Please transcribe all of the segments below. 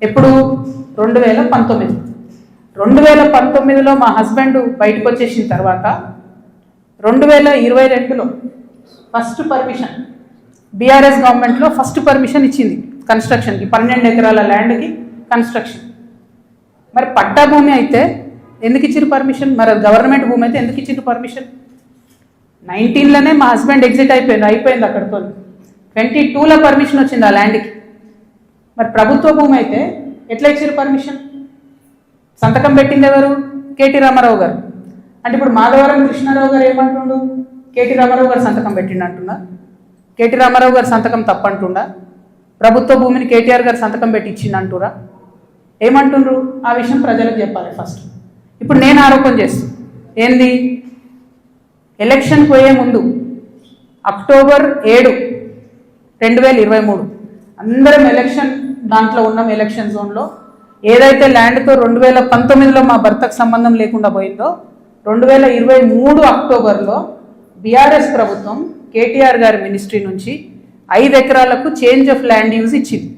ఎప్పుడు 2019లో మా హస్బెండ్ బయటకు వచ్చేసిన తర్వాత 2022లో ఫస్ట్ పర్మిషన్ బీఆర్ఎస్ గవర్నమెంట్లో ఫస్ట్ పర్మిషన్ ఇచ్చింది కన్స్ట్రక్షన్కి 12 ఎకరాల ల్యాండ్కి కన్స్ట్రక్షన్. మరి పట్టా భూమి అయితే ఎందుకు ఇచ్చారు పర్మిషన్? మరి గవర్నమెంట్ భూమి అయితే ఎందుకు ఇచ్చింది పర్మిషన్? 19లోనే మా హస్బెండ్ ఎగ్జిట్ అయిపోయింది అక్కడితో. 22లో పర్మిషన్ వచ్చింది ఆ ల్యాండ్కి. మరి ప్రభుత్వ భూమి అయితే ఎట్లా ఇచ్చారు పర్మిషన్? సంతకం పెట్టింది ఎవరు? కేటీ రామారావు గారు. అంటే ఇప్పుడు మాధవరం కృష్ణారావు గారు ఏమంటుండు? కేటీ రామారావు గారు సంతకం పెట్టిండు అంటున్నా. కేటీ రామారావు గారు సంతకం తప్పంటుండా? ప్రభుత్వ భూమిని కేటీఆర్ గారు సంతకం పెట్టి ఇచ్చిండు అంటురా? ఏమంటుండ్రు? ఆ విషయం ప్రజలకు చెప్పాలి ఫస్ట్. ఇప్పుడు నేను ఆరోపణ చేస్తాను ఏంది, ఎలక్షన్ పోయే ముందు అక్టోబర్ 7, 2023 అందరం ఎలక్షన్ దాంట్లో ఉన్నాం. ఎలక్షన్ జోన్లో ఏదైతే ల్యాండ్తో 2019లో మా భర్తకు సంబంధం లేకుండా పోయిందో 2023 అక్టోబర్లో బీఆర్ఎస్ ప్రభుత్వం కేటీఆర్ గారి మినిస్ట్రీ నుంచి 5 ఎకరాలకు చేంజ్ ఆఫ్ ల్యాండ్ యూజ్ ఇచ్చింది.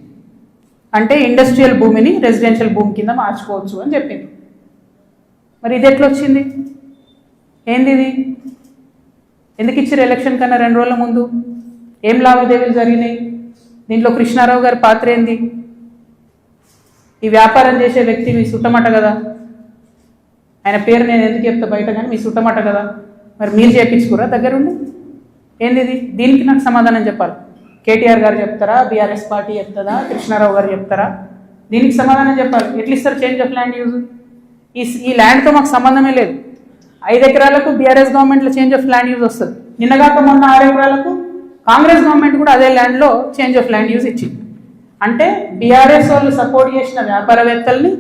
అంటే ఇండస్ట్రియల్ భూమిని రెసిడెన్షియల్ భూమి కింద మార్చుకోవచ్చు అని చెప్పింది. మరి ఇది ఎట్లా వచ్చింది? ఏంది ఇది? ఎందుకు ఇచ్చారు ఎలక్షన్ కన్నా 2 రోజుల ముందు? ఏం లావాదేవీలు జరిగినాయి? దీంట్లో కృష్ణారావు గారి పాత్ర ఏంది? ఈ వ్యాపారం చేసే వ్యక్తి మీ సుట్టమట కదా, ఆయన పేరు నేను ఎందుకు చెప్తా బయట, కానీ మీ సుట్టమట కదా. మరి మీరు చేయించుకోరా దగ్గరుండి? ఏంది ఇది? దీనికి నాకు సమాధానం చెప్పాలి. కేటీఆర్ గారు చెప్తారా, బీఆర్ఎస్ పార్టీ చెప్తుందా, కృష్ణారావు గారు చెప్తారా? దీనికి సమాధానం చెప్పాలి. ఎట్లా ఇస్తారు చేంజ్ ఆఫ్ ల్యాండ్ యూజ్? ఈ ల్యాండ్తో మాకు సంబంధమే లేదు. 5 ఎకరాలకు బీఆర్ఎస్ గవర్నమెంట్లో చేంజ్ ఆఫ్ ల్యాండ్ యూజ్ వస్తుంది. నిన్నగాక మొన్న 6 ఎకరాలకు కాంగ్రెస్ గవర్నమెంట్ కూడా అదే ల్యాండ్లో చేంజ్ ఆఫ్ ల్యాండ్ యూజ్ ఇచ్చింది. అంటే బీఆర్ఎస్ వాళ్ళు సపోర్ట్ చేసిన వ్యాపారవేత్తల్ని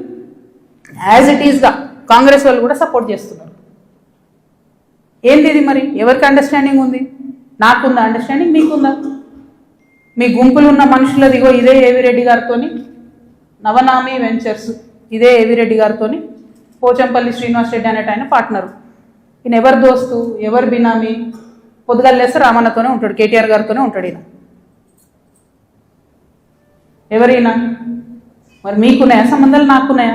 యాజ్ ఇట్ ఈస్గా కాంగ్రెస్ వాళ్ళు కూడా సపోర్ట్ చేస్తున్నారు. ఏంది ఇది? మరి ఎవరికి అండర్స్టాండింగ్ ఉంది? నాకుందా అండర్స్టాండింగ్? మీకుందా? మీ గుంపులు ఉన్న మనుషులది ఇగో ఇదే ఏవిరెడ్డి గారితో నవనామి వెంచర్స్, ఇదే ఏవిరెడ్డి గారితో పోచంపల్లి శ్రీనివాస్ రెడ్డి అనేట ఆయన పార్ట్నరు. ఈయన ఎవరు దోస్తు, ఎవరు బినామీ? పొద్దుగాలు లేస్తే రామన్నతోనే ఉంటాడు, కేటీఆర్ గారితోనే ఉంటాడు ఈయన. ఎవరైనా మరి మీకున్నాయా సంబంధాలు? నాకున్నాయా?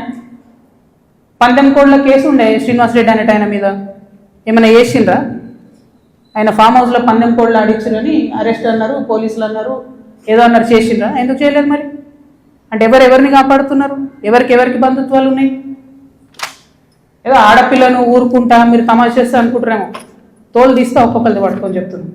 పందెం కోడ్ల కేసు ఉండే శ్రీనివాస్ రెడ్డి అనేట ఆయన మీద, ఏమైనా చేసిండ్రా? ఆయన ఫామ్ హౌస్లో పందెం కోడ్లు ఆడించారని అరెస్ట్ అన్నారు, పోలీసులు అన్నారు, ఏదో అన్నారు, చేసిండ్రా? ఎందుకు చేయలేదు మరి? అంటే ఎవరిని కాపాడుతున్నారు? ఎవరికి బంధుత్వాలు ఉన్నాయి? ఏదో ఆడపిల్లను ఊరుకుంటా మీరు తమాషా చేస్తా అనుకుంటారేమో, తోలు తీస్తా ఒక్కొక్కరిది పట్టుకొని చెప్తున్నాను.